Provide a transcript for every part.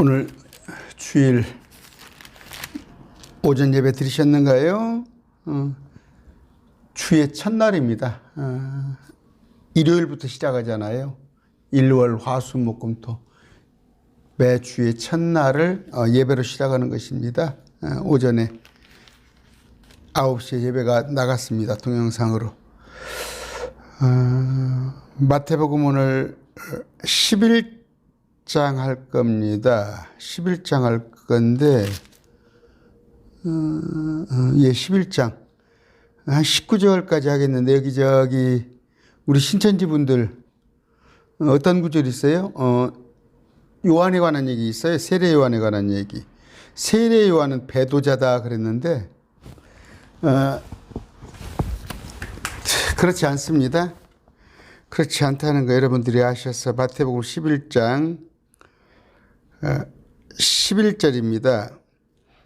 오늘 주일 오전 예배 드리셨는가요? 주의 첫날입니다. 일요일부터 시작하잖아요. 일월 화수목금토 매 주의 첫날을 예배로 시작하는 것입니다. 오전에 9시에 예배가 나갔습니다. 동영상으로. 마태복음 오늘 11장 할 겁니다. 11장 할 건데, 11장. 한 19절까지 하겠는데, 여기저기, 우리 신천지 분들, 어떤 구절이 있어요? 요한에 관한 얘기 있어요. 세례 요한에 관한 얘기. 세례 요한은 배도자다 그랬는데, 그렇지 않습니다. 그렇지 않다는 거 여러분들이 아셔서 마태복음 11장 11절입니다.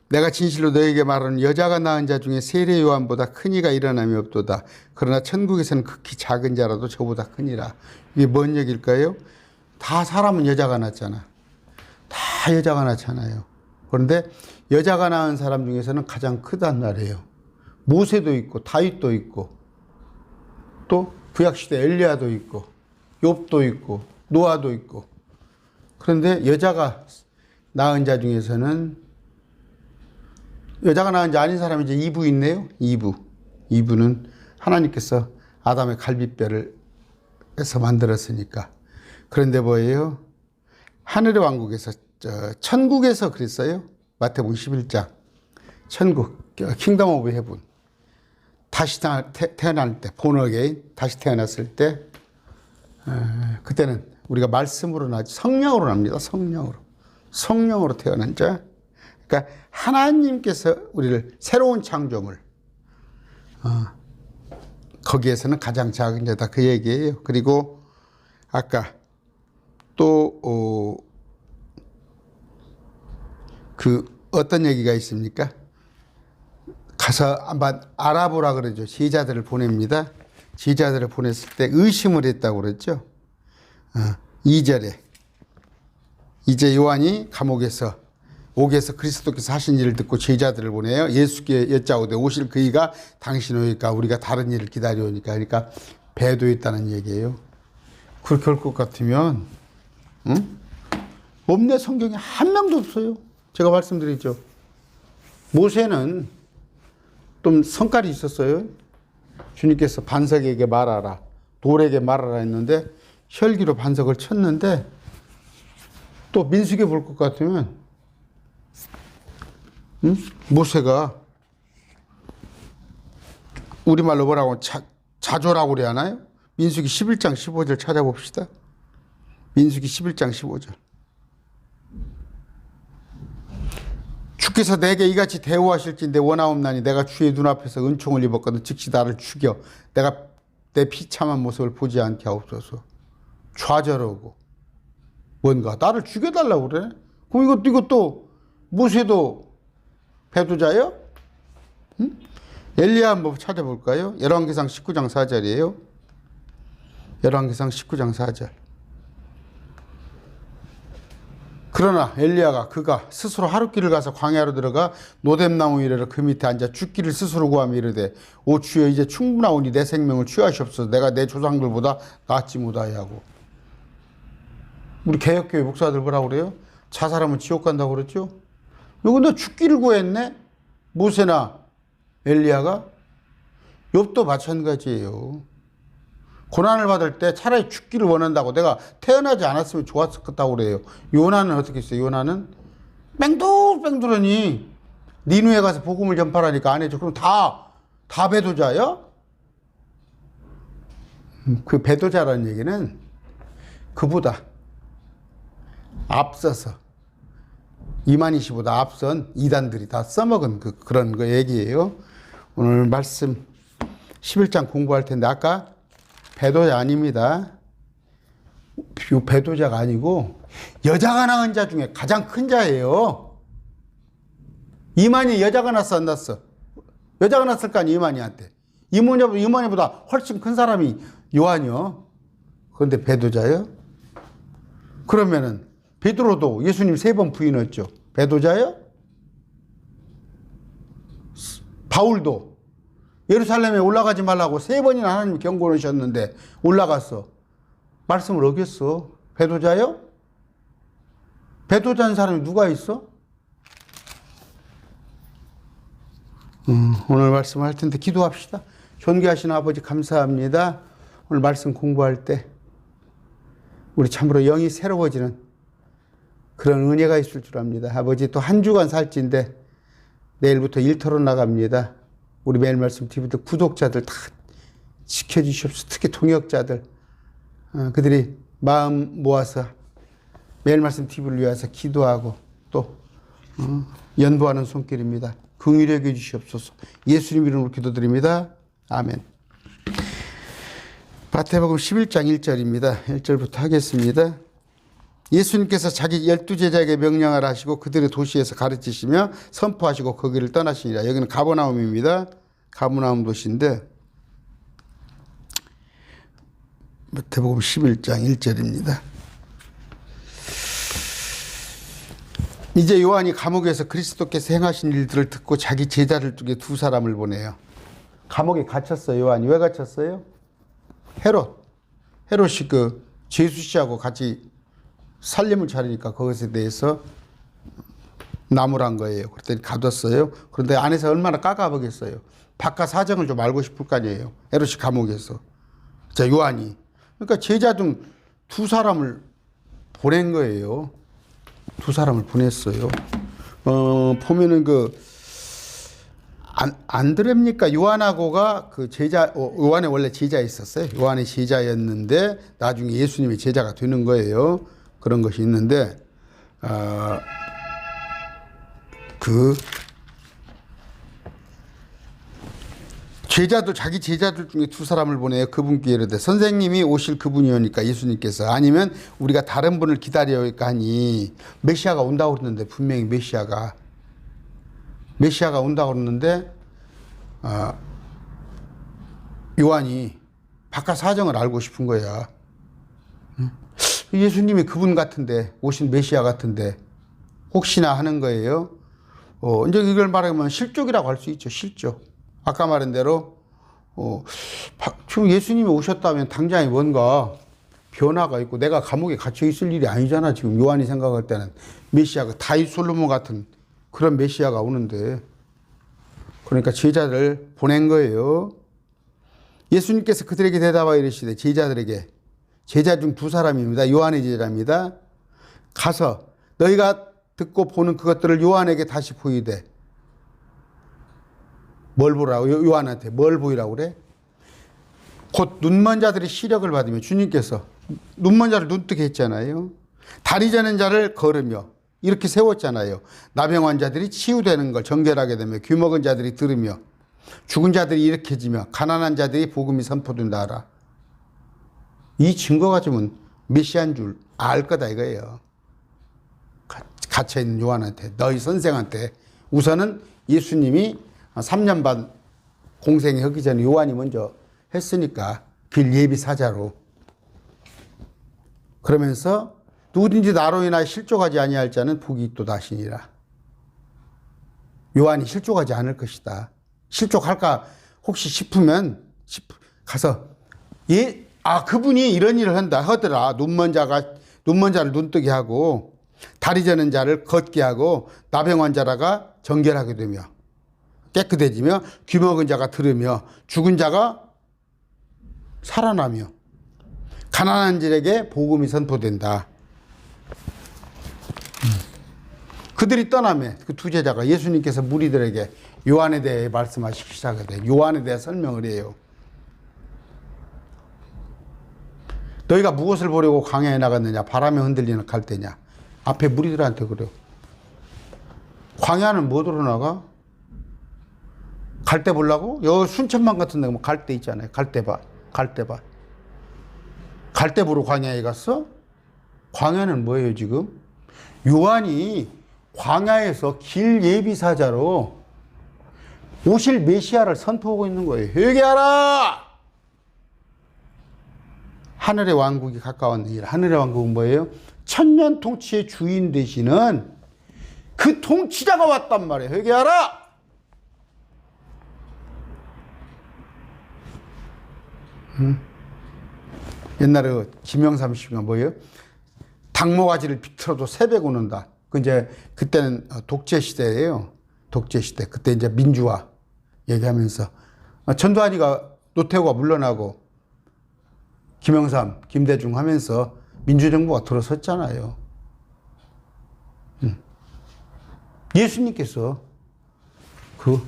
내가 진실로 너에게 말하는 여자가 낳은 자 중에 세례 요한보다 큰 이가 일어남이 없도다. 그러나 천국에서는 극히 작은 자라도 저보다 크니라. 이게 뭔 얘기일까요? 다 사람은 여자가 낳잖아. 다 여자가 낳잖아요. 그런데 여자가 낳은 사람 중에서는 가장 크단 말이에요. 모세도 있고 다윗도 있고 또 구약시대 엘리야도 있고 욥도 있고 노아도 있고. 그런데 여자가 낳은 자 중에서는 여자가 낳은 자 아닌 사람이 이제 이브 있네요. 이브는 하나님께서 아담의 갈비뼈를 해서 만들었으니까. 그런데 뭐예요? 하늘의 왕국에서 천국에서 그랬어요. 마태복음 11장 천국 킹덤 오브 헤븐 다시 태어날 때 본어게인 다시 태어났을 때 그때는 우리가 말씀으로 나지 성령으로 납니다. 성령으로 태어난 자. 그러니까 하나님께서 우리를 새로운 창조물 거기에서는 가장 작은 자다 그 얘기예요. 그리고 아까 또 그 어떤 얘기가 있습니까? 가서 한번 알아보라 그러죠. 제자들을 보냅니다. 제자들을 보냈을 때 의심을 했다고 그랬죠. 2절에 이제 요한이 감옥에서 옥에서 그리스도께서 하신 일을 듣고 제자들을 보내요. 예수께 여짜오되 오실 그이가 당신 오니까 우리가 다른 일을 기다려오니까. 그러니까 배도했다는 얘기예요. 그렇게 할 것 같으면 없네. 성경에 한 명도 없어요. 제가 말씀드리죠. 모세는 좀 성깔이 있었어요. 주님께서 반석에게 말하라, 돌에게 말하라 했는데 혈기로 반석을 쳤는데 또 민수기 볼 것 같으면 모세가 우리말로 뭐라고 자조라고 그래야 하나요? 민수기 11장 15절 찾아봅시다. 민수기 11장 15절. 주께서 내게 이같이 대우하실지 내 원하옵나니 내가 주의 눈앞에서 은총을 입었거든 즉시 나를 죽여 내가 내 비참한 모습을 보지 않게 하옵소서. 좌절하고 뭔가 나를 죽여달라고 그래. 그럼 이것도 모세도 배도자예요? 엘리야 한번 찾아볼까요? 열왕기상 19장 4절이에요. 열왕기상 19장 4절. 그러나 엘리야가 그가 스스로 하룻길을 가서 광야로 들어가 노뎀나무 이래로 그 밑에 앉아 죽기를 스스로 구하며 이르되 오 주여 이제 충분하오니 내 생명을 취하시옵소서. 내가 내 조상들보다 낫지 못하여 하고. 우리 개혁교회 목사들 뭐라고 그래요? 자살하면 지옥 간다고 그랬죠? 근데 죽기를 구했네? 모세나 엘리야가? 욥도 마찬가지예요. 고난을 받을 때 차라리 죽기를 원한다고 내가 태어나지 않았으면 좋았겠다고 그래요. 요나는 어떻게 했어요? 요나는 뺑돌뺑돌하니 니누에 가서 복음을 전파하니까 안 해줘. 그럼 다 배도자야? 그 배도자라는 얘기는 그보다 앞서서 이만희씨보다 앞선 이단들이 다 써먹은 그런 거 얘기예요. 오늘 말씀 11장 공부할 텐데 아까 배도자 아닙니다. 배도자가 아니고 여자가 낳은 자 중에 가장 큰 자예요. 이만희 여자가 낳았어 안 낳았어? 여자가 낳았을 거 아니에요. 이만희한테. 이만희보다 훨씬 큰 사람이 요한이요. 그런데 배도자예요? 그러면은 베드로도 예수님 3번 부인했죠. 배도자요? 바울도 예루살렘에 올라가지 말라고 3번이나 하나님이 경고하셨는데 올라갔어. 말씀을 어겼어. 배도자요? 배도자인 사람이 누가 있어? 오늘 말씀할 텐데 기도합시다. 존귀하신 아버지 감사합니다. 오늘 말씀 공부할 때 우리 참으로 영이 새로워지는 그런 은혜가 있을 줄 압니다. 아버지 또 한 주간 살지인데 내일부터 일터로 나갑니다. 우리 매일 말씀 TV도 구독자들 다 지켜주시옵소서. 특히 통역자들 그들이 마음 모아서 매일 말씀 TV를 위해서 기도하고 또 연보하는 손길입니다. 긍휼히 여겨 주시옵소서. 예수님 이름으로 기도드립니다. 아멘. 마태복음 11장 1절입니다. 1절부터 하겠습니다. 예수님께서 자기 12제자에게 명령을 하시고 그들의 도시에서 가르치시며 선포하시고 거기를 떠나시니라. 여기는 가버나움입니다. 가버나움 도시인데 마태복음 11장 1절입니다. 이제 요한이 감옥에서 그리스도께서 행하신 일들을 듣고 자기 제자들 중에 2사람을 보내요. 감옥에 갇혔어요. 요한이 왜 갇혔어요? 헤롯이 그 제수 씨하고 같이 살림을 차리니까 그것에 대해서 나무란 거예요. 그랬더니 가뒀어요. 그런데 안에서 얼마나 까까보겠어요. 바깥 사정을 좀 알고 싶을 거 아니에요. 헤롯이 감옥에서. 자, 요한이. 그러니까 제자 중 2사람을 보낸 거예요. 2사람을 보냈어요. 보면은 안드레입니까? 요한하고가 그 제자, 요한의 원래 제자였었어요. 요한의 제자였는데 나중에 예수님의 제자가 되는 거예요. 그런 것이 있는데, 자기 제자들 중에 2사람을 보내요. 그분께 이르되 선생님이 오실 그분이 오니까 예수님께서 아니면 우리가 다른 분을 기다려야 할까 하니 메시아가 온다고 그랬는데 분명히 메시아가 온다고 그랬는데 요한이 바깥 사정을 알고 싶은 거야. 예수님이 그분 같은데 오신 메시아 같은데 혹시나 하는 거예요. 이제 이걸 말하면 실족이라고 할 수 있죠. 실족. 아까 말한 대로 지금 예수님이 오셨다면 당장에 뭔가 변화가 있고 내가 감옥에 갇혀 있을 일이 아니잖아. 지금 요한이 생각할 때는 메시아가 다윗 솔로몬 같은 그런 메시아가 오는데 그러니까 제자를 보낸 거예요. 예수님께서 그들에게 대답하여 이르시되 제자들에게 제자 중 2사람입니다. 요한의 제자입니다. 가서 너희가 듣고 보는 그것들을 요한에게 다시 보이되 뭘 보라고? 요한한테 뭘 보이라고 그래? 곧 눈먼 자들이 시력을 받으며 주님께서 눈먼 자를 눈뜨게 했잖아요. 다리 저는 자를 걸으며 이렇게 세웠잖아요. 나병 환자들이 치유되는 걸 정결하게 되며 귀 먹은 자들이 들으며 죽은 자들이 일으켜지며 가난한 자들이 복음이 선포된다 하라. 이 증거 가지면 메시아인 줄 알 거다 이거예요. 갇혀있는 요한한테 너희 선생한테 우선은 예수님이 3년 반 공생에 하기 전에 요한이 먼저 했으니까 길 예비 사자로 그러면서 누구든지 나로 인하여 실족하지 아니할 자는 복이 있도다 하시니라. 요한이 실족하지 않을 것이다. 실족할까 혹시 싶으면 가서 그분이 이런 일을 한다 하더라. 눈먼 자를 눈뜨게 하고 다리 저는 자를 걷게 하고 나병 환자라가 정결하게 되며 깨끗해지며 귀 먹은 자가 들으며 죽은 자가 살아나며 가난한 자에게 복음이 선포된다. 그들이 떠나며 그 2 제자가 예수님께서 무리들에게 요한에 대해 말씀하시기 시작하되 요한에 대해 설명을 해요. 너희가 무엇을 보려고 광야에 나갔느냐? 바람에 흔들리는 갈대냐? 앞에 무리들한테 그래요. 광야는 뭐로 나가? 갈대 보려고? 여기 순천만 같은 데 갈대 있잖아요. 갈대밭. 갈대 보러 광야에 갔어? 광야는 뭐예요 지금? 요한이 광야에서 길 예비사자로 오실 메시아를 선포하고 있는 거예요. 회개하라! 하늘의 왕국이 가까웠느니라. 하늘의 왕국은 뭐예요? 천년 통치의 주인 되시는 그 통치자가 왔단 말이에요. 회개하라. 옛날에 김영삼 씨가 뭐예요? 당모가지를 비틀어도 새벽 오는다. 그 이제 그때는 독재 시대예요. 독재 시대. 그때 이제 민주화 얘기하면서 전두환이가 노태우가 물러나고 김영삼, 김대중 하면서 민주정부가 들어섰잖아요. 예수님께서 그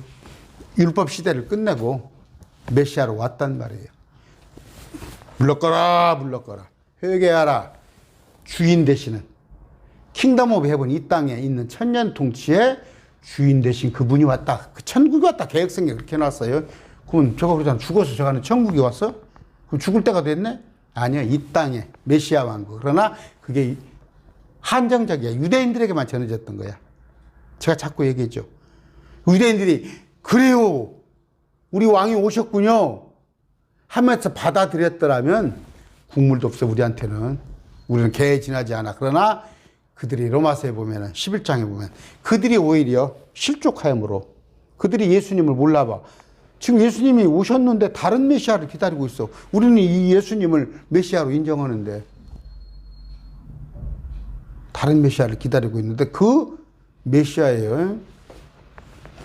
율법 시대를 끝내고 메시아로 왔단 말이에요. 물러거라, 물러거라. 회개하라. 주인 되시는 킹덤 오브 헤븐, 이 땅에 있는 천년 통치의 주인 되신 그분이 왔다. 그 천국이 왔다. 계획성에 그렇게 해놨어요. 그럼 저거 그러잖아. 죽어서 저가는 천국이 왔어? 그럼 죽을 때가 됐네? 아니야. 이 땅에 메시아 왕국. 그러나 그게 한정적이야. 유대인들에게만 전해졌던 거야. 제가 자꾸 얘기했죠. 유대인들이 그래요. 우리 왕이 오셨군요. 하면서 받아들였더라면 국물도 없어 우리한테는. 우리는 개에 지나지 않아. 그러나 그들이 로마서에 보면은 11장에 보면 그들이 오히려 실족하였으므로 그들이 예수님을 몰라봐. 지금 예수님이 오셨는데 다른 메시아를 기다리고 있어. 우리는 이 예수님을 메시아로 인정하는데 다른 메시아를 기다리고 있는데 그 메시아예요.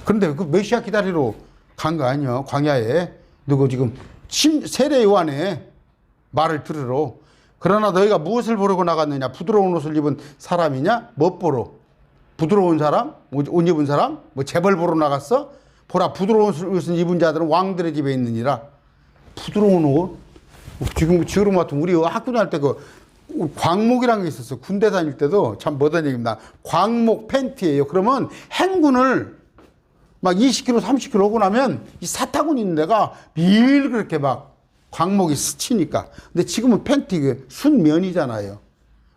그런데 그 메시아 기다리러 간 거 아니야. 광야에. 누구 지금 세례 요한의 말을 들으러. 그러나 너희가 무엇을 보려고 나갔느냐? 부드러운 옷을 입은 사람이냐? 못 보러? 부드러운 사람? 옷 입은 사람? 뭐 재벌 보러 나갔어? 보라, 부드러운 옷을 입은 자들은 왕들의 집에 있느니라. 부드러운 옷? 지금 같은 우리 학교 다닐 때 그 광목이라는 게 있었어. 군대 다닐 때도 참 뭐든 얘기입니다. 광목 팬티예요. 그러면 행군을 막 20km, 30km 오고 나면 이 사타구니 있는 데가 밀 그렇게 막 광목이 스치니까. 근데 지금은 팬티 순면이잖아요.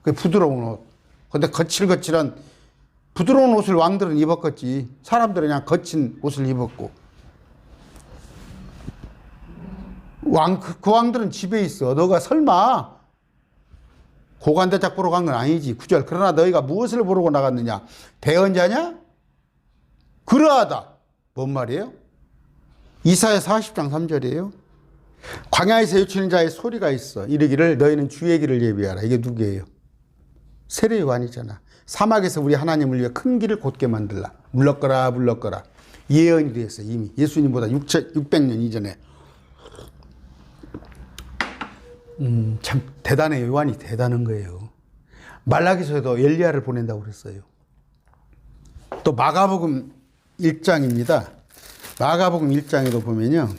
그 부드러운 옷. 근데 거칠거칠한 부드러운 옷을 왕들은 입었겠지. 사람들은 그냥 거친 옷을 입었고. 그 왕들은 집에 있어. 너가 설마 고관대작 보러 간 건 아니지. 9절. 그러나 너희가 무엇을 보러 나갔느냐? 대언자냐? 그러하다. 뭔 말이에요? 이사야 40장 3절이에요. 광야에서 외치는 자의 소리가 있어. 이르기를 너희는 주의 길을 예비하라. 이게 누구예요? 세례 요한이잖아. 사막에서 우리 하나님을 위해 큰 길을 곧게 만들라. 물러거라, 물러거라. 예언이 되었어. 이미 예수님보다 600년 이전에. 참 대단해. 요한이 대단한 거예요. 말라기서에도 엘리야를 보낸다고 그랬어요. 또 마가복음 1장입니다. 마가복음 1장에도 보면요.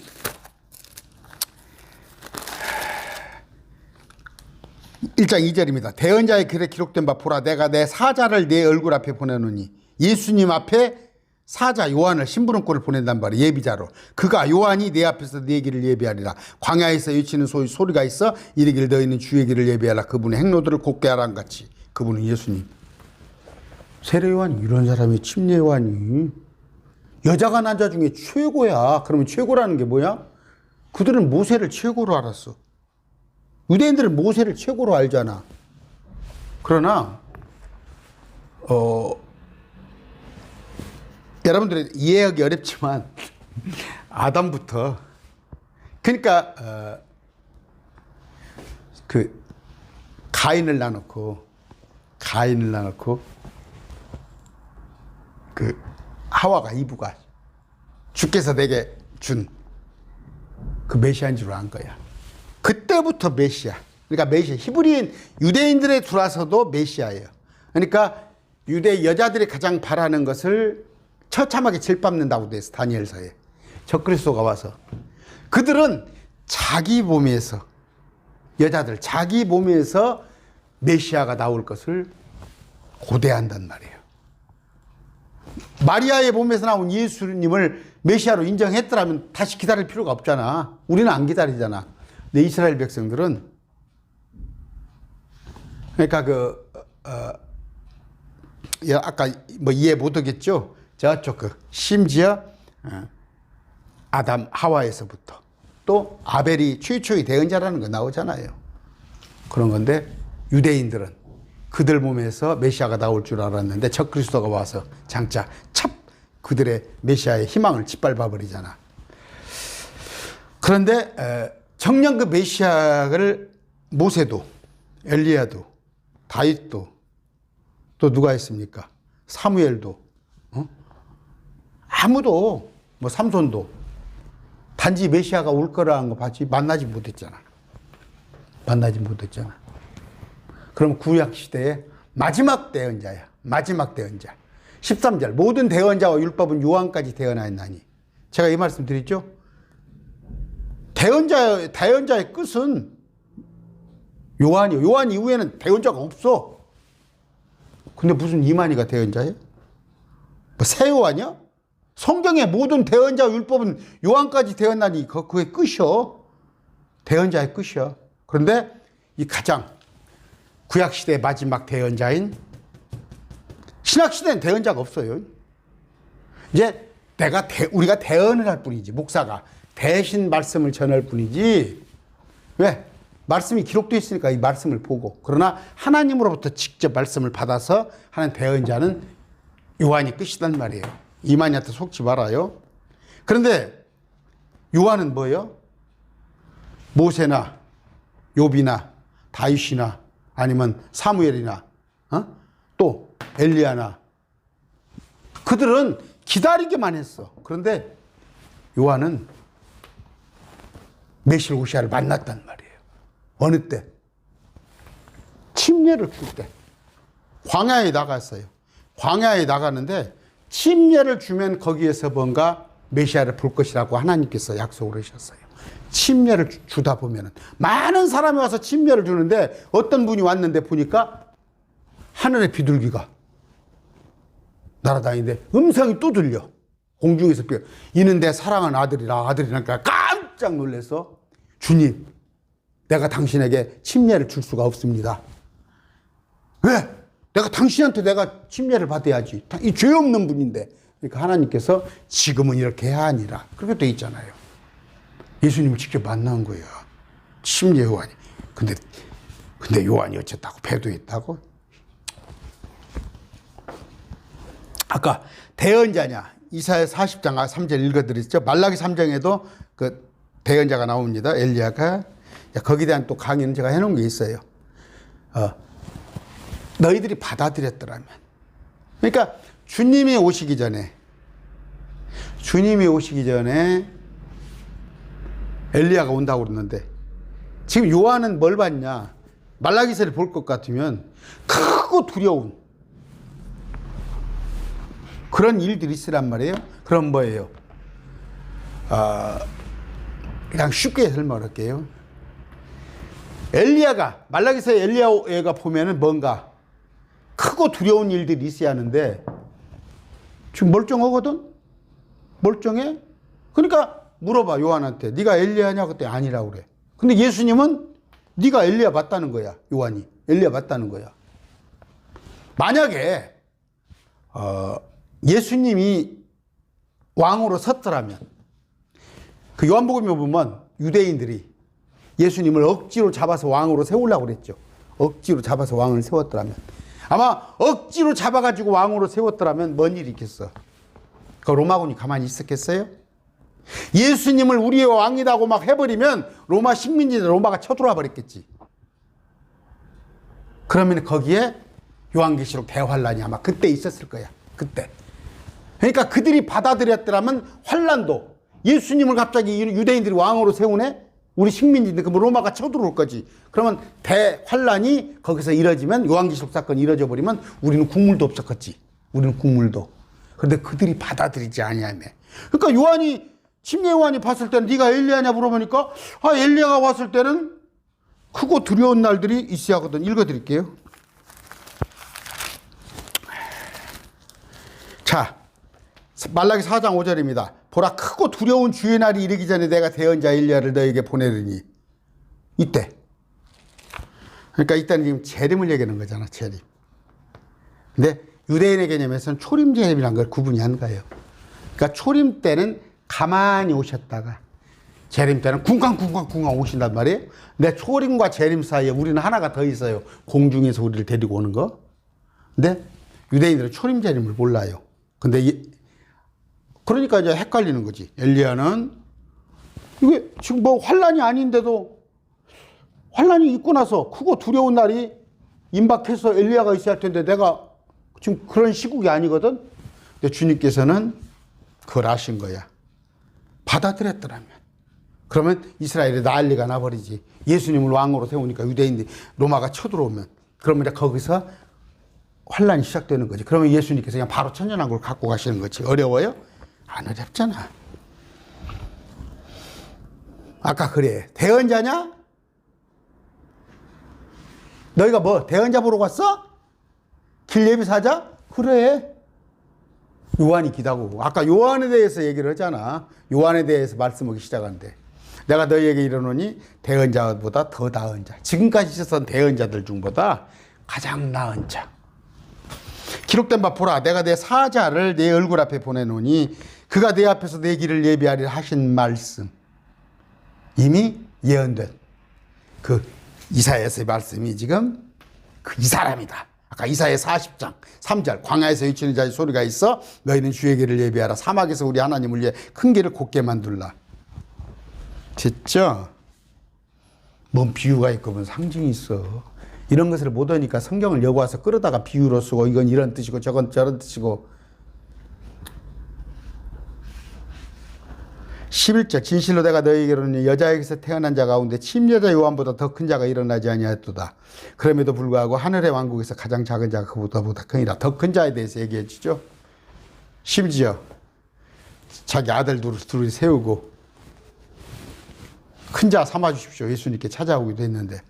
1장 2절입니다. 대언자의 글에 기록된 바 보라, 내가 내 사자를 내 얼굴 앞에 보내노니. 예수님 앞에 사자 요한을 심부름꾼을 보낸단 말이에요. 예비자로. 그가 요한이 내 앞에서 내 길을 예비하리라. 광야에서 외치는 소리가 있어 이르기를 너희는 주의 길을 예비하라. 그분의 행로들을 곧게 하라는 같이. 그분은 예수님. 세례 요한이 이런 사람이 침례 요한이 여자가 남자 중에 최고야. 그러면 최고라는 게 뭐야? 그들은 모세를 최고로 알았어. 유대인들은 모세를 최고로 알잖아. 그러나 여러분들이 이해하기 어렵지만 아담부터 그러니까 그 가인을 나놓고 그 하와가 이브가 주께서 내게 준 그 메시아인 줄 안 거야. 그때부터 메시아. 그러니까 메시아. 히브리인 유대인들에 들어와서도 메시아예요. 그러니까 유대 여자들이 가장 바라는 것을 처참하게 질밟는다고 돼 있어. 다니엘서에. 적그리스도가 와서. 그들은 자기 몸에서 여자들 자기 몸에서 메시아가 나올 것을 고대한단 말이에요. 마리아의 몸에서 나온 예수님을 메시아로 인정했더라면 다시 기다릴 필요가 없잖아. 우리는 안 기다리잖아. 근데 이스라엘 백성들은 그러니까 아까 뭐 이해 못하겠죠. 저쪽 심지어 아담 하와에서부터 또 아벨이 최초의 대언자라는 거 나오잖아요. 그런 건데 유대인들은 그들 몸에서 메시아가 나올 줄 알았는데 적그리스도가 와서 장차 찹 그들의 메시아의 희망을 짓밟아 버리잖아. 그런데 정녕 그 메시아를 모세도 엘리야도 다윗도 또 누가 있습니까? 사무엘도 아무도 뭐 삼손도 단지 메시아가 올 거라는 거 봤지 만나지 못했잖아. 만나지 못했잖아. 그럼 구약 시대의 마지막 대언자야. 마지막 대언자. 13절 모든 대언자와 율법은 요한까지 대언하였나니. 제가 이 말씀 드렸죠. 대언자의 끝은 요한이요. 요한 이후에는 대언자가 없어. 근데 무슨 이만희가 대언자예요? 뭐 새 요한이야? 성경의 모든 대언자 율법은 요한까지 대언하니 그게 끝이요. 대언자의 끝이야. 그런데 이 가장 구약시대의 마지막 대언자인 신약시대는 대언자가 없어요. 이제 우리가 대언을 할 뿐이지, 목사가 대신 말씀을 전할 뿐이지. 왜? 말씀이 기록되어 있으니까 이 말씀을 보고. 그러나 하나님으로부터 직접 말씀을 받아서 하는 대언자는 요한이 끝이단 말이에요. 이만희한테 속지 말아요. 그런데 요한은 뭐예요? 모세나 욥이나 다윗이나 아니면 사무엘이나 또 엘리야나 그들은 기다리기만 했어. 그런데 요한은 메시아 오시아를 만났단 말이에요. 어느 때? 침례를 줄 때. 광야에 나갔어요. 광야에 나가는데 침례를 주면 거기에서 뭔가 메시아를 볼 것이라고 하나님께서 약속을 하셨어요. 침례를 주다 보면은 많은 사람이 와서 침례를 주는데 어떤 분이 왔는데 보니까 하늘의 비둘기가 날아다니는데 음성이 또 들려. 공중에서 이는 내 사랑하는 아들이라. 아들이라니까 깜짝 놀라서 주님, 내가 당신에게 침례를 줄 수가 없습니다. 왜? 내가 당신한테 내가 침례를 받아야지. 이 죄 없는 분인데. 그러니까 하나님께서 지금은 이렇게 해야 하니라. 그렇게 돼 있잖아요. 예수님을 직접 만난 거예요. 침례 요한이. 근데 요한이 어쨌다고? 배도 있다고? 아까 대언자냐? 이사야 40장 3절 읽어드렸죠? 말라기 3장에도 그 대언자가 나옵니다. 엘리야가. 거기에 대한 또 강의는 제가 해놓은 게 있어요. 너희들이 받아들였더라면. 그러니까 주님이 오시기 전에 엘리야가 온다고 그러는데 지금 요한은 뭘 봤냐? 말라기서를 볼 것 같으면 크고 두려운 그런 일들이 있으란 말이에요. 그럼 뭐예요? 그냥 쉽게 설명할게요. 말라기서의 엘리야가 보면은 뭔가 크고 두려운 일들이 있어야 하는데 지금 멀쩡하거든? 멀쩡해? 그러니까 물어봐 요한한테. 네가 엘리야냐? 그때 아니라고 그래. 근데 예수님은 네가 엘리야 맞다는 거야. 요한이 엘리야 맞다는 거야. 만약에 예수님이 왕으로 섰더라면 그 요한복음에 보면 유대인들이 예수님을 억지로 잡아서 왕으로 세우려고 그랬죠. 억지로 잡아서 왕을 세웠더라면 아마 억지로 잡아가지고 왕으로 세웠더라면 뭔 일이 있겠어? 그 로마군이 가만히 있었겠어요? 예수님을 우리의 왕이라고 막 해버리면 로마 식민지들 로마가 쳐들어와 버렸겠지. 그러면 거기에 요한계시록 대환란이 아마 그때 있었을 거야. 그때. 그러니까 그들이 받아들였더라면 환란도 예수님을 갑자기 유대인들이 왕으로 세우네? 우리 식민지인데 그럼 로마가 쳐들어올 거지. 그러면 대환란이 거기서 이뤄지면 요한계시록 사건이 이뤄져 버리면 우리는 국물도 없었겠지. 우리는 국물도. 그런데 그들이 받아들이지 아니하며. 그러니까 침례 요한이 봤을 때는 네가 엘리야냐 물어보니까 엘리야가 왔을 때는 크고 두려운 날들이 있어야 하거든. 읽어드릴게요. 자, 말라기 4장 5절입니다. 보라 크고 두려운 주의 날이 이르기 전에 내가 대언자 엘리야를 너에게 보내리니. 이때. 그러니까 이때는 지금 재림을 얘기하는 거잖아. 재림. 근데 유대인의 개념에서는 초림 재림이라는 걸 구분이 한 거예요. 그러니까 초림 때는 가만히 오셨다가 재림 때는 쿵쾅쿵쾅쿵쾅 오신단 말이에요. 근데 초림과 재림 사이에 우리는 하나가 더 있어요. 공중에서 우리를 데리고 오는 거. 근데 유대인들은 초림 재림을 몰라요. 근데 그러니까 이제 헷갈리는 거지. 엘리야는 이게 지금 뭐 환란이 아닌데도 환란이 있고 나서 크고 두려운 날이 임박해서 엘리야가 있어야 할 텐데 내가 지금 그런 시국이 아니거든. 근데 주님께서는 그걸 아신 거야. 받아들였더라면. 그러면 이스라엘에 난리가 나버리지. 예수님을 왕으로 세우니까 유대인들이 로마가 쳐들어오면 그러면 이제 거기서 환란이 시작되는 거지. 그러면 예수님께서 그냥 바로 천년왕국을 갖고 가시는 거지. 어려워요? 안 어렵잖아. 아까 그래. 대언자냐? 너희가 뭐 대언자 보러 갔어? 길예비사자? 그래. 요한이 기다고. 아까 요한에 대해서 얘기를 하잖아. 요한에 대해서 말씀하기 시작하는데 내가 너희에게 이르노니 대언자보다 더 나은 자. 지금까지 있었던 대언자들 중보다 가장 나은 자. 기록된 바 보라. 내가 내 사자를 내 얼굴 앞에 보내노니 그가 내 앞에서 내 길을 예비하리라 하신 말씀. 이미 예언된 그 이사야서의 말씀이 지금 그 이 사람이다. 아까 이사야 40장 3절 광야에서 외치는 자의 소리가 있어 너희는 주의 길을 예비하라. 사막에서 우리 하나님을 위해 큰 길을 곧게 만들라. 됐죠? 뭔 비유가 있고 뭔 상징이 있어. 이런 것을 못 하니까 성경을 여기 와서 끌어다가 비유로 쓰고 이건 이런 뜻이고 저건 저런 뜻이고. 11절 진실로 내가 너희에게로는 여자에게서 태어난 자 가운데 침여자 요한보다 더 큰 자가 일어나지 아니하였도다. 그럼에도 불구하고 하늘의 왕국에서 가장 작은 자가 그보다 크니라. 더 큰 자에 대해서 얘기해 주죠. 심지어 자기 아들 둘이 세우고 큰 자 삼아 주십시오. 예수님께 찾아오기도 했는데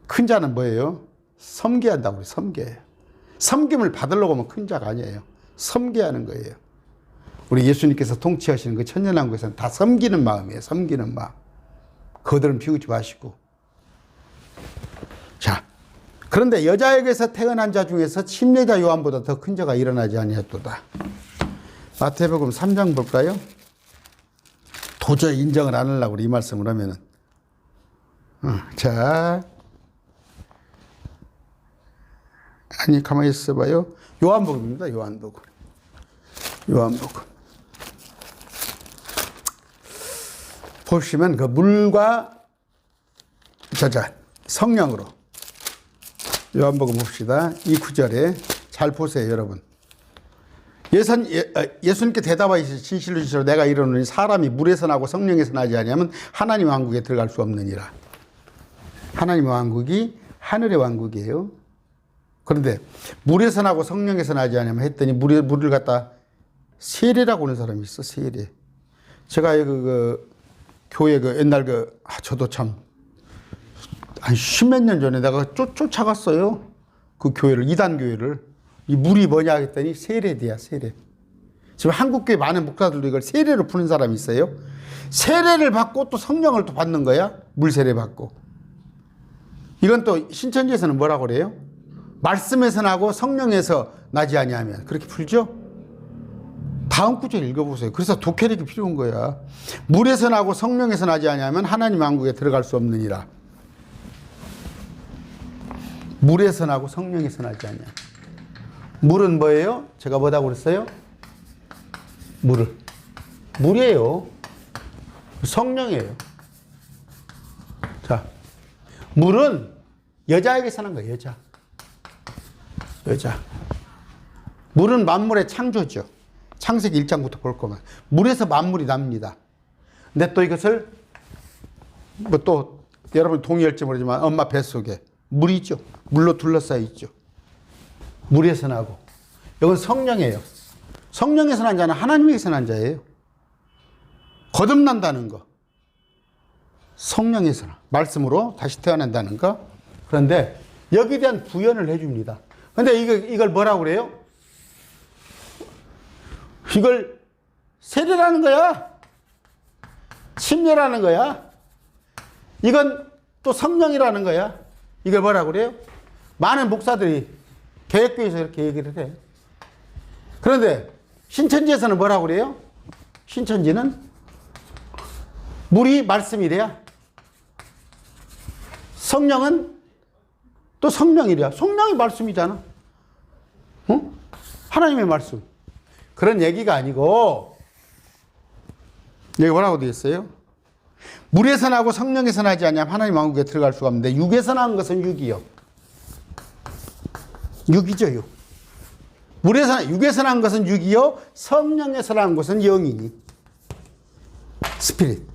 큰 자는 뭐예요? 섬기한다고 그래. 섬겨요. 섬김을 받으려고 하면 큰 자가 아니에요. 섬기하는 거예요. 우리 예수님께서 통치하시는 그 천년왕국에서는 다 섬기는 마음이에요. 섬기는 마음. 거들은 피우지 마시고. 자, 그런데 여자에게서 태어난 자 중에서 침례자 요한보다 더 큰 자가 일어나지 아니하였도다. 마태복음 3장 볼까요? 도저히 인정을 안 하려고 우리 이 말씀을 하면은. 자. 아니, 가만히 있어봐요. 요한복음입니다. 요한복음. 보시면 그 물과 성령으로 요한복음 봅시다. 이 구절에 잘 보세요, 여러분. 예수님께 대답하시되 진실로 진실로 내가 이르노니 사람이 물에서 나고 성령에서 나지 아니하면 하나님 왕국에 들어갈 수 없느니라. 하나님 왕국이 하늘의 왕국이에요. 그런데 물에서 나고 성령에서 나지 아니하면 했더니 물을 갖다 세례라고 하는 사람이 있어. 세례. 제가 교회 옛날 저도 참 한 십몇 년 전에 내가 쫓아갔어요. 그 교회를, 이단 교회를. 이 물이 뭐냐 했더니 세례대야, 세례. 지금 한국교회 많은 목사들도 이걸 세례로 푸는 사람이 있어요. 세례를 받고 또 성령을 또 받는 거야. 물 세례 받고. 이건 또 신천지에서는 뭐라고 그래요? 말씀에서 나고 성령에서 나지 아니하면. 그렇게 풀죠? 다음 구절 읽어보세요. 그래서 독해력이 필요한 거야. 물에서 나고 성령에서 나지 아니하면 하나님 왕국에 들어갈 수 없느니라. 물에서 나고 성령에서 나지 아니하면. 물은 뭐예요? 제가 뭐라고 그랬어요? 물이에요. 성령이에요. 자, 물은 여자에게 사는 거예요. 여자. 물은 만물의 창조죠. 창세기 1장부터 볼 거면 물에서 만물이 납니다. 근데 또 이것을 뭐 또 여러분 동의할지 모르지만 엄마 뱃속에 물이 있죠. 물로 둘러싸여 있죠. 물에서 나고. 이건 성령이에요. 성령에서 난 자는 하나님에게서 난 자예요. 거듭난다는 거. 성령에서 말씀으로 다시 태어난다는 거. 그런데 여기에 대한 부연을 해줍니다. 근데 이걸 뭐라고 그래요? 이걸 세례라는 거야. 침례라는 거야. 이건 또 성령이라는 거야. 이걸 뭐라고 그래요? 많은 목사들이 개혁교회에서 이렇게 얘기를 해. 그런데 신천지에서는 뭐라고 그래요? 신천지는 물이 말씀이래야. 성령은 또 성령이래야. 성령이 말씀이잖아. 어? 하나님의 말씀. 그런 얘기가 아니고, 여기 뭐라고 되어 있어요? 물에서 나고 성령에서 나지 않으면 하나님 왕국에 들어갈 수가 없는데, 육에서 난 것은 육이요. 육이죠, 육. 육에서 난 것은 육이요. 성령에서 난 것은 영이니. 스피릿.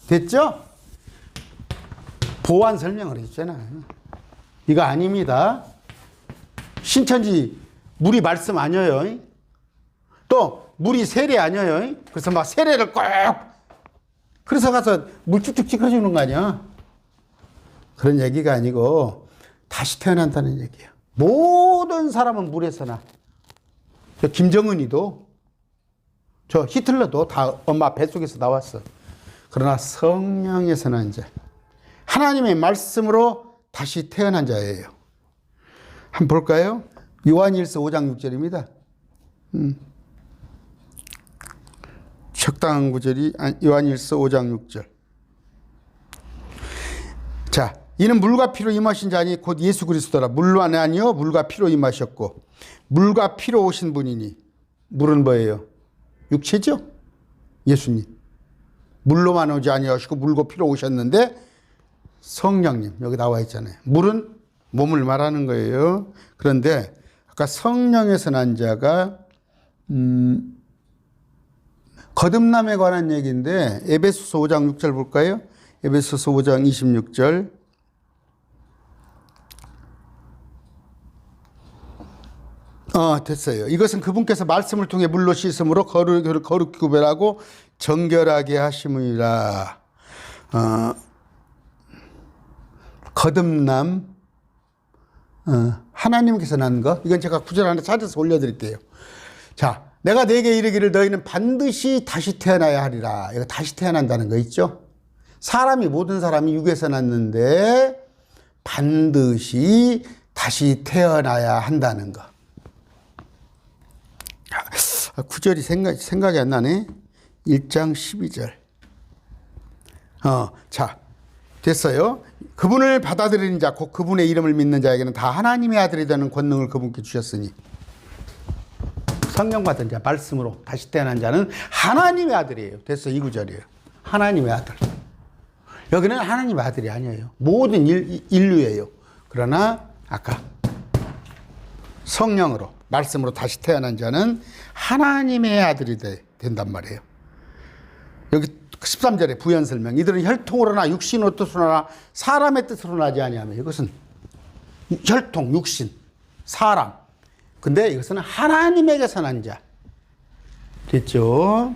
됐죠? 보완 설명을 했잖아요. 이거 아닙니다. 신천지 물이 말씀 아니에요. 또 물이 세례 아니에요. 그래서 막 세례를 꼭 그래서 가서 물 쭉쭉 찍어주는 거 아니야. 그런 얘기가 아니고 다시 태어난다는 얘기예요. 모든 사람은 물에서 나. 저 김정은이도 저 히틀러도 다 엄마 뱃속에서 나왔어. 그러나 성령에서 난 자, 하나님의 말씀으로 다시 태어난 자예요. 한번 볼까요? 요한일서 5장 6절입니다. 적당한 구절이 요한일서 5장 6절. 자, 이는 물과 피로 임하신 자니 곧 예수 그리스도라. 물로 아니요 물과 피로 임하셨고, 물과 피로 오신 분이니. 물은 뭐예요? 육체죠? 예수님. 물로만 오지 아니하시고 물과 피로 오셨는데, 성령님 여기 나와 있잖아요. 물은 몸을 말하는 거예요. 그런데 아까 성령에서 난 자가 거듭남에 관한 얘기인데, 에베소서 5장 6절 볼까요? 에베소서 5장 26절. 됐어요. 이것은 그분께서 말씀을 통해 물로 씻음으로 거룩히 구별하고 정결하게 하심이라. 거듭남, 하나님께서 난 거. 이건 제가 구절 하나 찾아서 올려드릴게요. 자, 내가 네게 이르기를 너희는 반드시 다시 태어나야 하리라. 이거 다시 태어난다는 거 있죠? 모든 사람이 육에서 났는데 반드시 다시 태어나야 한다는 거. 구절이 생각이 안 나네. 1장 12절. 자, 됐어요. 그분을 받아들이는 자, 곧 그분의 이름을 믿는 자에게는 다 하나님의 아들이 되는 권능을 그분께 주셨으니. 성령 받은 자, 말씀으로 다시 태어난 자는 하나님의 아들이에요. 됐어, 이 구절이에요. 하나님의 아들. 여기는 하나님의 아들이 아니에요. 모든 인류예요. 그러나 아까 성령으로, 말씀으로 다시 태어난 자는 하나님의 아들이 된단 말이에요. 여기 13절에 부연 설명. 이들은 혈통으로나 육신의 뜻으로나 사람의 뜻으로 나지 아니하며. 이것은 혈통, 육신, 사람. 근데 이것은 하나님에게서 난 자. 됐죠?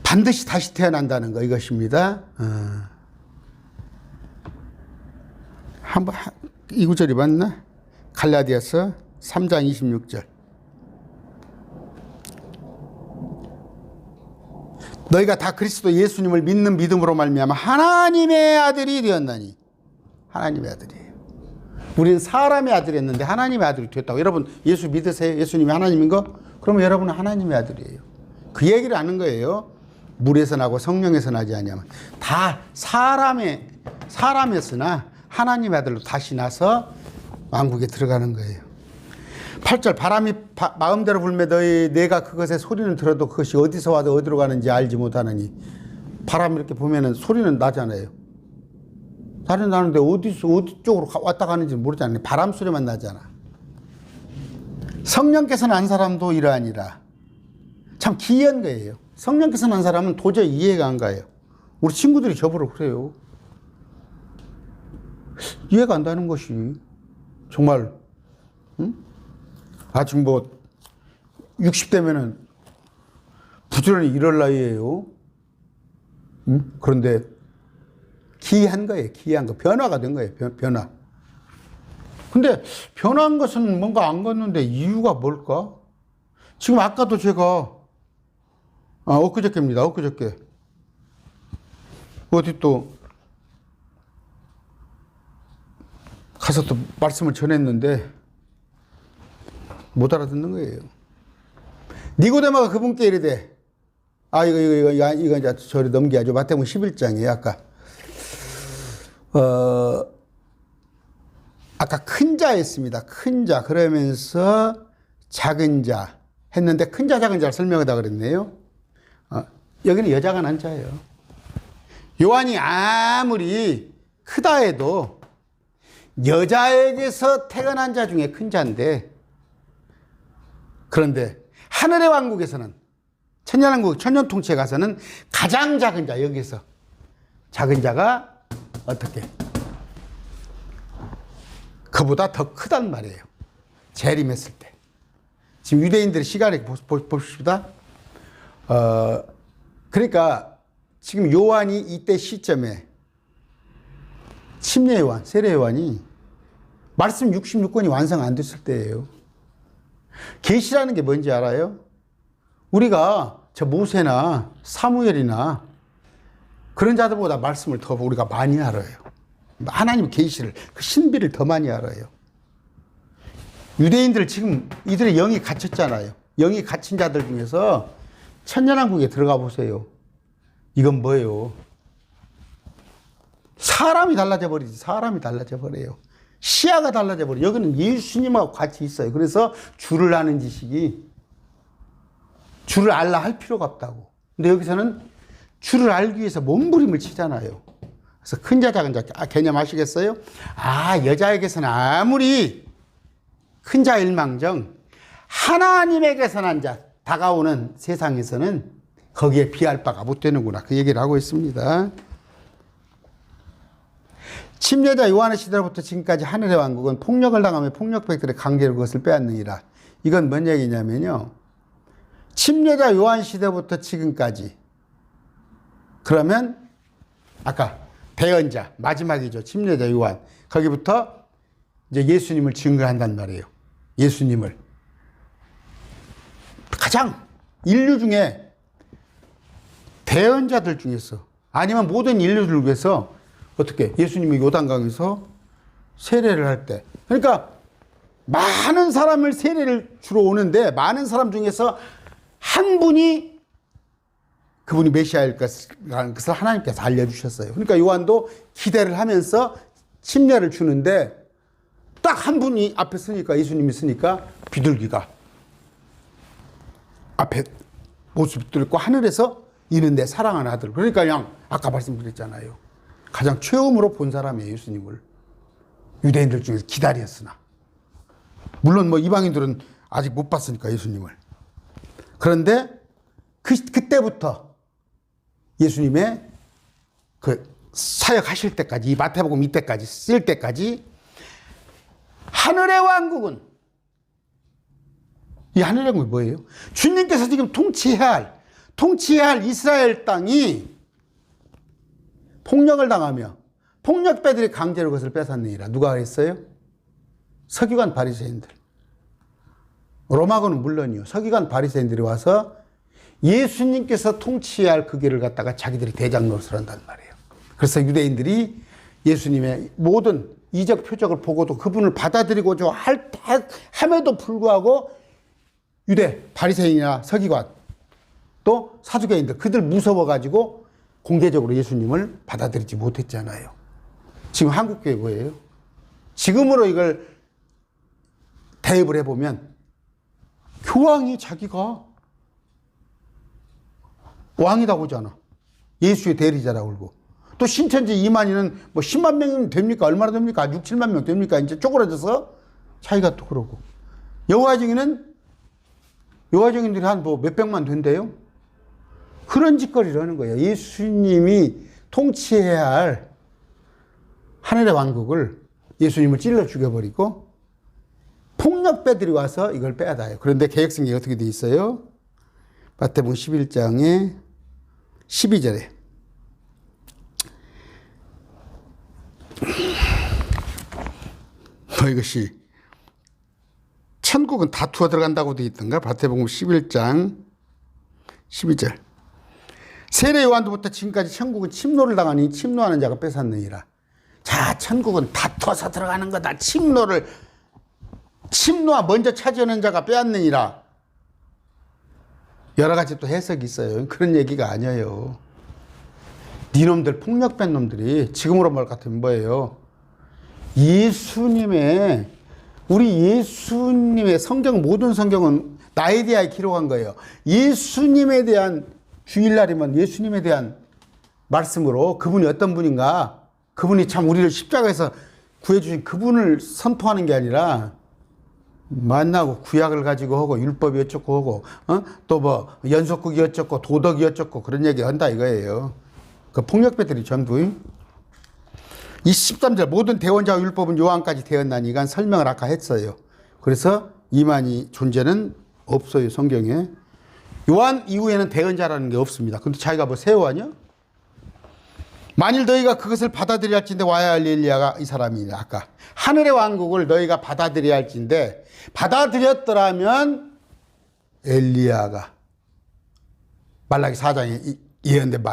반드시 다시 태어난다는 거, 이것입니다. 한번 이 구절이 맞나? 갈라디아서 3장 26절. 너희가 다 그리스도 예수님을 믿는 믿음으로 말미암아 하나님의 아들이 되었나니. 하나님의 아들이에요. 우리는 사람의 아들이었는데 하나님의 아들이 됐다고. 여러분 예수 믿으세요? 예수님이 하나님인 거? 그러면 여러분은 하나님의 아들이에요. 그 얘기를 하는 거예요. 물에서 나고 성령에서 나지 아니하면 다 사람에서나 하나님의 아들로 다시 나서 왕국에 들어가는 거예요. 8절 바람이 마음대로 불매 내가 그것의 소리는 들어도 그것이 어디서 와도 어디로 가는지 알지 못하느니. 바람 이렇게 보면은 소리는 나잖아요. 소리는 나는데 어디 쪽으로 왔다 가는지 모르잖아요. 바람 소리만 나잖아. 성령께서 난 사람도 이러하니라. 참 기이한 거예요. 성령께서 난 사람은 도저히 이해가 안 가요. 우리 친구들이 저보러 그래요. 이해가 안 가는 것이 정말 아직 60대면은 부지런히 이럴 나이에요. 그런데 기이한 거예요. 기이한 거. 변화가 된 거예요. 변화. 근데 변한 것은 뭔가 안 갔는데 이유가 뭘까? 지금 아까도 제가 엊그저께입니다. 엊그저께 어디 또 가서 또 말씀을 전했는데 못 알아듣는 거예요. 니고데마가 그분께 이르되 이거 이제 저리 넘겨야죠. 마태복음 11장이에요, 아까 큰 자였습니다. 큰 자. 그러면서 작은 자 했는데 큰 자, 작은 자를 설명하다 그랬네요. 여기는 여자가 난 자예요. 요한이 아무리 크다 해도 여자에게서 태어난 자 중에 큰 자인데, 그런데 하늘의 왕국에서는, 천년왕국, 천년통치에 가서는 가장 작은 자, 여기서 작은 자가 어떻게? 그보다 더 크단 말이에요. 재림했을 때. 지금 유대인들의 시간을 봅시다. 그러니까 지금 요한이 이때 시점에 침례 요한, 세례 요한이 말씀 66권이 완성 안 됐을 때예요. 계시라는 게 뭔지 알아요? 우리가 저 모세나 사무엘이나 그런 자들보다 말씀을 더 우리가 많이 알아요. 하나님 계시를, 그 신비를 더 많이 알아요. 유대인들 지금 이들의 영이 갇혔잖아요. 영이 갇힌 자들 중에서 천년왕국에 들어가 보세요. 이건 뭐예요? 사람이 달라져 버리지. 사람이 달라져 버려요. 시야가 달라져 버려요. 여기는 예수님하고 같이 있어요. 그래서 줄을 아는 지식이 줄을 알라 할 필요가 없다고. 근데 여기서는 줄을 알기 위해서 몸부림을 치잖아요. 그래서 큰 자, 작은 자 개념 아시겠어요? 여자에게서는 아무리 큰 자일망정 하나님에게서 난 자, 다가오는 세상에서는 거기에 비할 바가 못 되는구나. 그 얘기를 하고 있습니다. 침례자 요한의 시대로부터 지금까지 하늘의 왕국은 폭력을 당하며 폭력백들의 강제로 그것을 빼앗느니라. 이건 뭔 얘기냐면요. 침례자 요한 시대부터 지금까지, 그러면 아까 대언자 마지막이죠. 침례자 요한. 거기부터 이제 예수님을 증거한단 말이에요. 예수님을. 가장 인류 중에 대언자들 중에서, 아니면 모든 인류를 위해서 어떻게 예수님이 요단강에서 세례를 할 때, 그러니까 많은 사람을 세례를 주러 오는데 많은 사람 중에서 한 분이 그분이 메시아일 것을 하나님께서 알려주셨어요. 그러니까 요한도 기대를 하면서 침례를 주는데 딱 한 분이 앞에 서니까, 예수님이 서니까 비둘기가 앞에 모습 들고 하늘에서 이는 내 사랑하는 아들. 그러니까 그냥 아까 말씀드렸잖아요. 가장 처음으로 본 사람이에요, 예수님을. 유대인들 중에서 기다렸으나. 물론 뭐 이방인들은 아직 못 봤으니까 예수님을. 그런데 그때부터 예수님의 그 사역하실 때까지, 이 마태복음 이때까지 쓸 때까지 하늘의 왕국은, 이 하늘의 왕국이 뭐예요? 주님께서 지금 통치해야 할 이스라엘 땅이 폭력을 당하며 폭력배들이 강제로 그것을 뺏었느니라. 누가 그랬어요? 서기관 바리새인들. 로마군은 물론이요. 서기관 바리새인들이 와서 예수님께서 통치해야 할 그 길을 갖다가 자기들이 대장 노릇을 한단 말이에요. 그래서 유대인들이 예수님의 모든 이적 표적을 보고도 그분을 받아들이고자 함에도 불구하고 유대 바리새인이나 서기관 또 사두개인들, 그들 무서워가지고 공개적으로 예수님을 받아들이지 못했잖아요. 지금 한국교회 뭐예요? 지금으로 이걸 대입을 해보면 교황이 자기가 왕이라고 하잖아. 예수의 대리자라고 그러고. 또 신천지 이만희는 뭐 10만 명이면 됩니까? 얼마나 됩니까? 6, 7만 명 됩니까? 이제 쪼그라져서 자기가 또 그러고. 여호와증인들이 한 뭐 몇백만 된대요? 그런 짓거리를 하는 거예요. 예수님이 통치해야 할 하늘의 왕국을 예수님을 찔러 죽여버리고 폭력배들이 와서 이걸 빼앗아요. 그런데 개혁성경이 어떻게 돼 있어요? 마태복음 11장에 12절에 이것이 천국은 다투어 들어간다고 되어 있던가? 마태복음 11장 12절. 세례 요한부터 지금까지 천국은 침노를 당하니 침노하는 자가 뺏었느니라. 자, 천국은 다투어서 들어가는 거다. 침노와 먼저 차지하는 자가 빼앗느니라. 여러 가지 또 해석이 있어요. 그런 얘기가 아니에요. 니놈들 폭력된 놈들이 지금으로 말 같으면 뭐예요? 우리 예수님의 성경, 모든 성경은 나에 대하여 기록한 거예요. 예수님에 대한 주일날이면 예수님에 대한 말씀으로 그분이 어떤 분인가, 그분이 참 우리를 십자가에서 구해주신 그분을 선포하는 게 아니라 만나고 구약을 가지고 하고 율법이 어쩌고 하고 또 뭐 연속극이 어쩌고 도덕이 어쩌고 그런 얘기 한다 이거예요. 그 폭력배들이 전부. 이 13절 모든 대원자와 율법은 요한까지 되었나니 이건 설명을 아까 했어요. 그래서 이만희 존재는 없어요 성경에. 요한 이후에는 대언자라는 게 없습니다. 근데 자기가 뭐 세워하냐? 만일 너희가 그것을 받아들여야 할진데 와야 할 엘리야가 이 사람이냐. 아까 하늘의 왕국을 너희가 받아들여야 할진데 받아들였더라면 엘리야가 말라기 4장에 예언된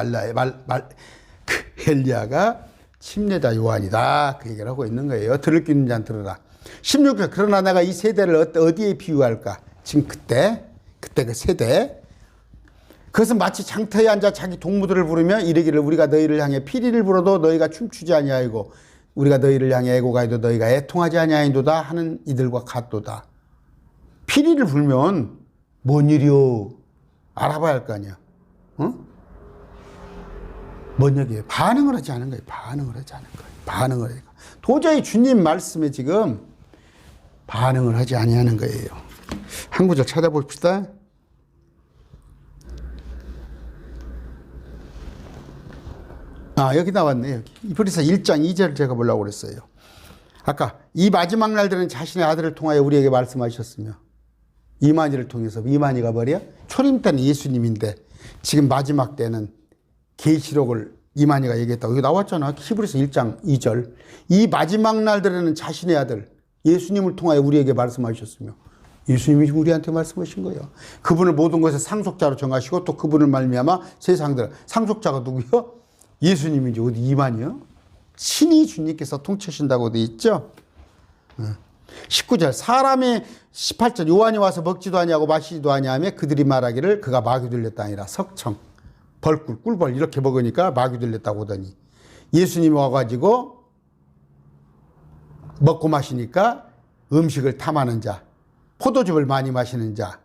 엘리야가 침례자 요한이다. 그 얘기를 하고 있는 거예요. 들을 귀 있는 자는 들으라. 16절 그러나 내가 이 세대를 어디에 비유할까? 지금 그때 그 세대. 그것은 마치 장터에 앉아 자기 동무들을 부르며 이르기를 우리가 너희를 향해 피리를 불어도 너희가 춤추지 아니하이고 우리가 너희를 향해 애고가이도 너희가 애통하지 아니하인도다 하는 이들과 같도다. 피리를 불면 뭔 일이요? 알아봐야 할 거 아니야. 응? 뭔 얘기예요? 반응을 하지 않은 거예요. 반응을 해요. 도저히 주님 말씀에 지금 반응을 하지 아니하는 거예요. 한 구절 찾아봅시다. 여기 나왔네요. 여기. 히브리서 1장 2절을 제가 보려고 그랬어요. 아까 이 마지막 날들은 자신의 아들을 통하여 우리에게 말씀하셨으며 이만희를 통해서 이만희가 뭐래요? 초림 때는 예수님인데 지금 마지막 때는 계시록을 이만희가 얘기했다고. 여기 나왔잖아. 히브리서 1장 2절. 이 마지막 날들에는 자신의 아들 예수님을 통하여 우리에게 말씀하셨으며 예수님이 우리한테 말씀하신 거예요. 그분을 모든 것의 상속자로 정하시고 또 그분을 말미암아 세상들 상속자가 누구요? 예수님이지. 어디 이만희요? 친히 주님께서 통치하신다고 돼 있죠. 19절 사람의 18절 요한이 와서 먹지도 아니하고 마시지도 아니하며 그들이 말하기를 그가 마귀 들렸다 아니라 석청 벌꿀 꿀벌 이렇게 먹으니까 마귀 들렸다고 하더니 예수님이 와가지고 먹고 마시니까 음식을 탐하는 자 포도즙을 많이 마시는 자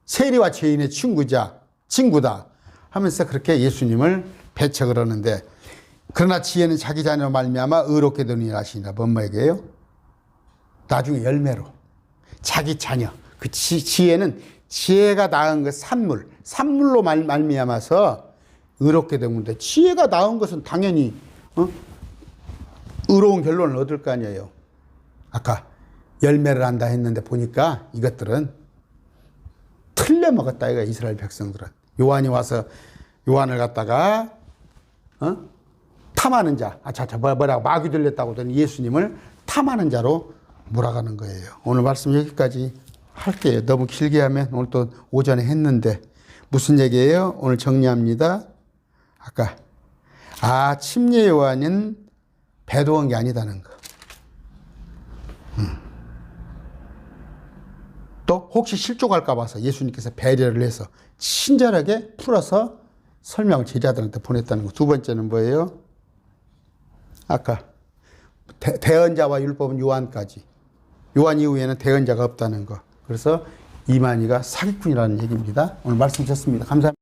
세리와 죄인의 친구다 하면서 그렇게 예수님을 배척을 하는데 그러나 지혜는 자기 자녀로 말미암아 의롭게 되느니라 하시니라. 뭔 말이에요? 나중에 열매로 자기 자녀 그 지혜는 지혜가 낳은 그 산물로 말미암아서 의롭게 되는데 지혜가 낳은 것은 당연히 의로운 결론을 얻을 거 아니에요. 아까 열매를 한다 했는데 보니까 이것들은 틀려 먹었다 이거 이스라엘 백성들은. 요한이 와서 요한을 갖다가 탐하는 자, 뭐라고 마귀 들렸다고 하더니 예수님을 탐하는 자로 몰아가는 거예요. 오늘 말씀 여기까지 할게요. 너무 길게 하면 오늘 또 오전에 했는데 무슨 얘기예요? 오늘 정리합니다. 아까 침례 요한은 배도한 게 아니다는 거. 또 혹시 실족할까 봐서 예수님께서 배려를 해서 친절하게 풀어서 설명을 제자들한테 보냈다는 거. 두 번째는 뭐예요? 아까 대언자와 율법은 요한까지. 요한 이후에는 대언자가 없다는 거. 그래서 이만희가 사기꾼이라는 얘기입니다. 오늘 말씀 주셨습니다. 감사합니다.